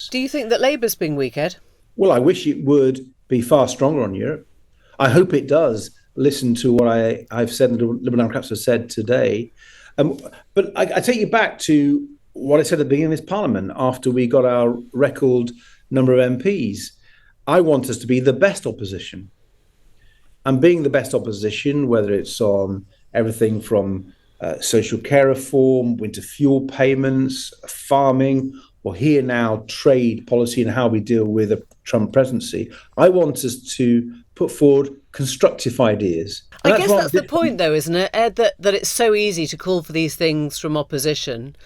Do you think that Labour's being weak, Ed? Well, I wish it would be far stronger on Europe. I hope it does listen to what I've said and the Liberal Democrats have said today. But I take you back to what I said at the beginning of this Parliament after we got our record number of MPs. I want us to be the best opposition. And being the best opposition, whether it's on everything from social care reform, winter fuel payments, farming, or here now trade policy and how we deal with a Trump presidency, I want us to put forward constructive ideas. I guess that's the point, though, isn't it, Ed, that it's so easy to call for these things from opposition.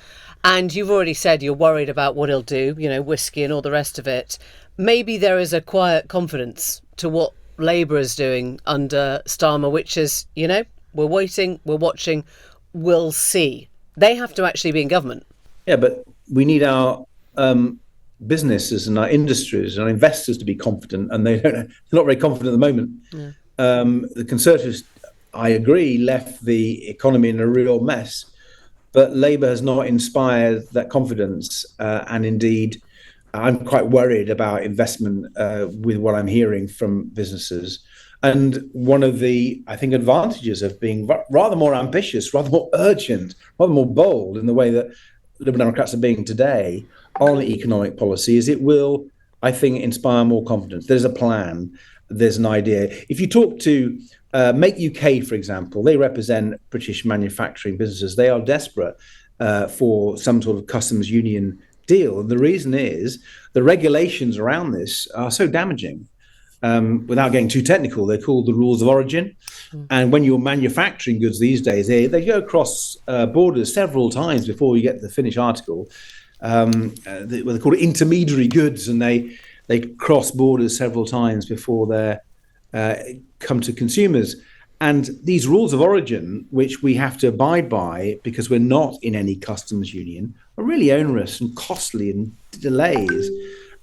And you've already said you're worried about what he'll do, whiskey and all the rest of it. Maybe there is a quiet confidence to what Labour is doing under Starmer, which is, we're waiting, we're watching, we'll see. They have to actually be in government. Yeah, but we need our businesses and our industries and our investors to be confident, and they're not very confident at the moment. Yeah. The Conservatives, I agree, left the economy in a real mess, but Labour has not inspired that confidence. And indeed, I'm quite worried about investment with what I'm hearing from businesses. And one of the, I think, advantages of being rather more ambitious, rather more urgent, rather more bold in the way that Liberal Democrats are being today on economic policy is it will, I think, inspire more confidence. There's a plan. There's an idea. If you talk to Make UK, for example, they represent British manufacturing businesses. They are desperate for some sort of customs union deal. And the reason is the regulations around this are so damaging. Without getting too technical, they're called the rules of origin. And when you're manufacturing goods these days, they go across borders several times before you get to the finished article. They're called intermediary goods, and they cross borders several times before they come to consumers. And these rules of origin, which we have to abide by because we're not in any customs union, are really onerous and costly and delays.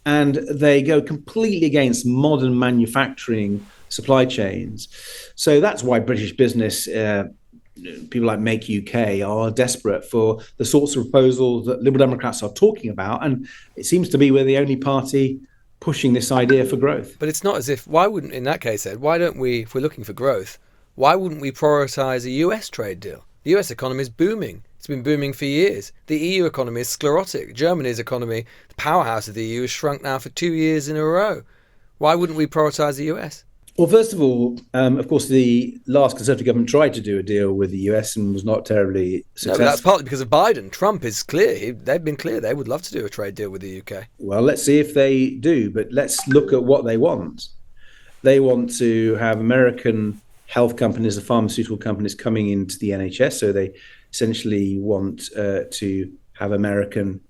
And they go completely against modern manufacturing supply chains. So that's why British business, people like Make UK, are desperate for the sorts of proposals that Liberal Democrats are talking about. And it seems to be we're the only party pushing this idea for growth. But it's not as if, why wouldn't, in that case, Ed, why don't we, if we're looking for growth, why wouldn't we prioritise a US trade deal? The US economy is booming. It's been booming for years. The EU economy is sclerotic. Germany's economy, the powerhouse of the EU, has shrunk now for 2 years in a row. Why wouldn't we prioritise the US? Well, first of all, of course, the last Conservative government tried to do a deal with the US and was not terribly successful. No, but that's partly because of Biden. Trump is clear. They've been clear they would love to do a trade deal with the UK. Well, let's see if they do, but let's look at what they want. They want to have American health companies, the pharmaceutical companies coming into the NHS, so they essentially want to have American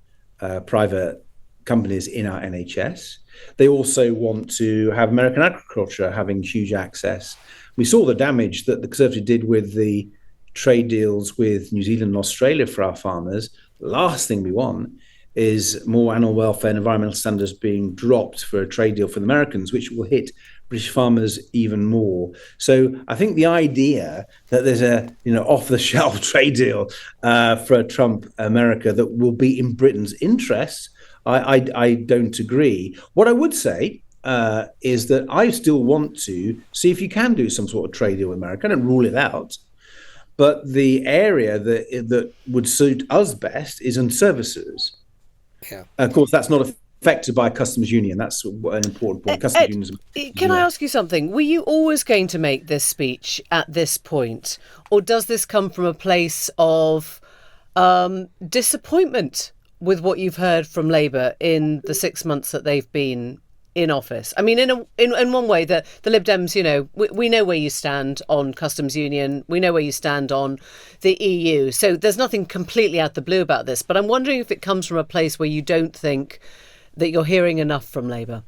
private companies in our NHS. They also want to have American agriculture having huge access. We saw the damage that the Conservatives did with the trade deals with New Zealand and Australia for our farmers. The last thing we want is more animal welfare and environmental standards being dropped for a trade deal for the Americans, which will hit British farmers even more. So I think the idea that there's a off-the-shelf trade deal for a Trump America that will be in Britain's interests, I don't agree. What I would say is that I still want to see if you can do some sort of trade deal with America. I don't rule it out. But the area that would suit us best is in services. Yeah. Of course, that's not affected by a customs union. That's an important point. Customs unions. Can I ask you something? Were you always going to make this speech at this point? Or does this come from a place of disappointment with what you've heard from Labour in the 6 months that they've been in office? I mean, in one way, the Lib Dems, we know where you stand on customs union. We know where you stand on the EU. So there's nothing completely out the blue about this. But I'm wondering if it comes from a place where you don't think that you're hearing enough from Labour.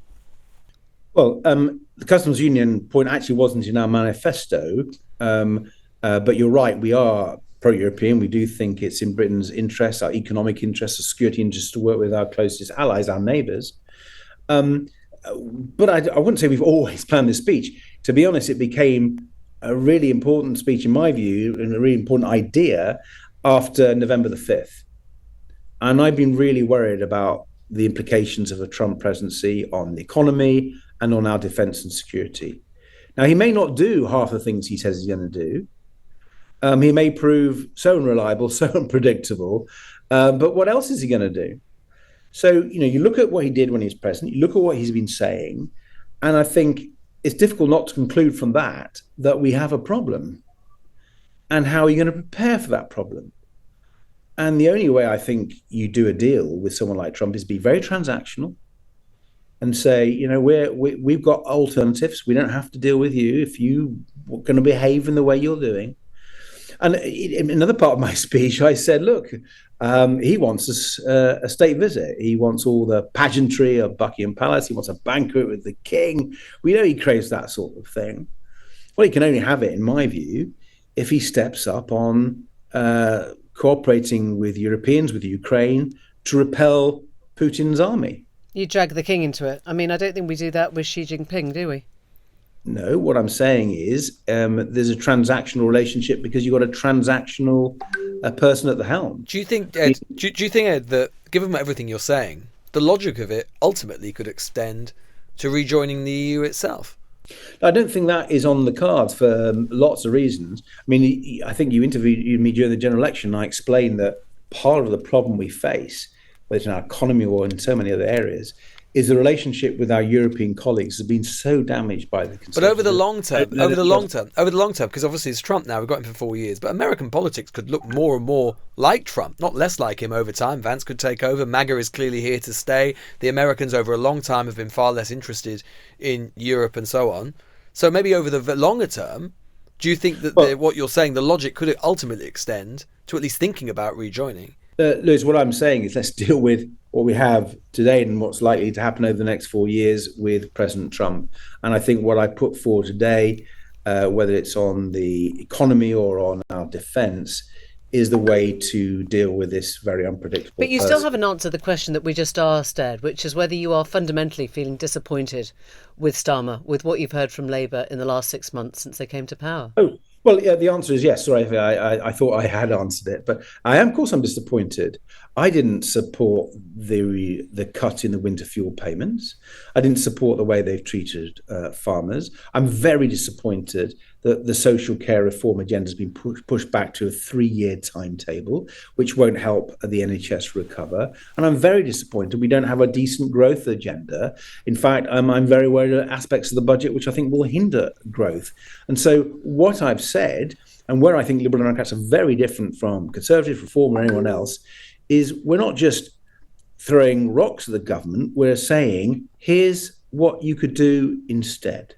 Well, the customs union point actually wasn't in our manifesto. But you're right, we are pro-European. We do think it's in Britain's interests, our economic interests, our security interests, to work with our closest allies, our neighbours. But I wouldn't say we've always planned this speech. To be honest, it became a really important speech, in my view, and a really important idea after November the 5th. And I've been really worried about the implications of a Trump presidency on the economy and on our defense and security. Now, he may not do half the things he says he's going to do. He may prove so unreliable, so unpredictable. But what else is he going to do? So, you look at what he did when he was president, you look at what he's been saying, and I think it's difficult not to conclude from that we have a problem. And how are you going to prepare for that problem? And the only way I think you do a deal with someone like Trump is be very transactional and say, we've got alternatives. We don't have to deal with you if you're going to behave in the way you're doing. And in another part of my speech, I said, look, he wants a state visit. He wants all the pageantry of Buckingham Palace. He wants a banquet with the king. We know he craves that sort of thing. Well, he can only have it, in my view, if he steps up on cooperating with Europeans, with Ukraine, to repel Putin's army. You drag the king into it. I mean, I don't think we do that with Xi Jinping, do we? No, what I'm saying is there's a transactional relationship because you've got a transactional person at the helm. Do you think, Ed, Ed, that given everything you're saying, the logic of it ultimately could extend to rejoining the EU itself? I don't think that is on the cards for lots of reasons. I mean, I think you interviewed me during the general election, and I explained that part of the problem we face, whether it's in our economy or in so many other areas, is the relationship with our European colleagues has been so damaged by the Conservatives. But over the long term, because obviously it's Trump now, we've got him for 4 years, but American politics could look more and more like Trump, not less like him over time. Vance could take over. MAGA is clearly here to stay. The Americans over a long time have been far less interested in Europe and so on. So maybe over the longer term, do you think that what you're saying, the logic could ultimately extend to at least thinking about rejoining? Lewis, what I'm saying is let's deal with what we have today and what's likely to happen over the next 4 years with President Trump. And I think what I put forward today, whether it's on the economy or on our defense, is the way to deal with this very unpredictable But you still haven't answered the question that we just asked, Ed, which is whether you are fundamentally feeling disappointed with Starmer, with what you've heard from Labour in the last 6 months since they came to power. Oh, well, yeah, the answer is yes. Sorry, I thought I had answered it, but of course, I'm disappointed. I didn't support the cut in the winter fuel payments. I didn't support the way they've treated farmers. I'm very disappointed that the social care reform agenda has been pushed back to a 3-year timetable, which won't help the NHS recover. And I'm very disappointed we don't have a decent growth agenda. In fact, I'm very worried about aspects of the budget which I think will hinder growth. And so what I've said, and where I think Liberal Democrats are very different from Conservative, Reform, or anyone else, is we're not just throwing rocks at the government. We're saying, here's what you could do instead.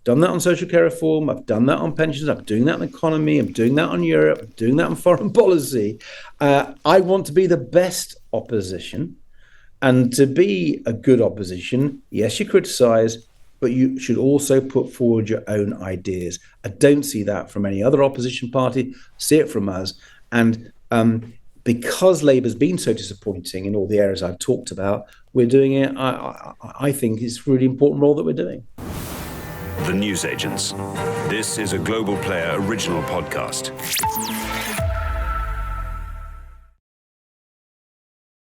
Done that on social care reform. I've done that on pensions. I'm doing that on economy. I'm doing that on Europe. I'm doing that on foreign policy. I want to be the best opposition. And to be a good opposition, yes, you criticise, but you should also put forward your own ideas. I don't see that from any other opposition party. See it from us. And because Labour's been so disappointing in all the areas I've talked about, we're doing it. I think it's a really important role that we're doing. The Newsagents. This is a Global Player original podcast.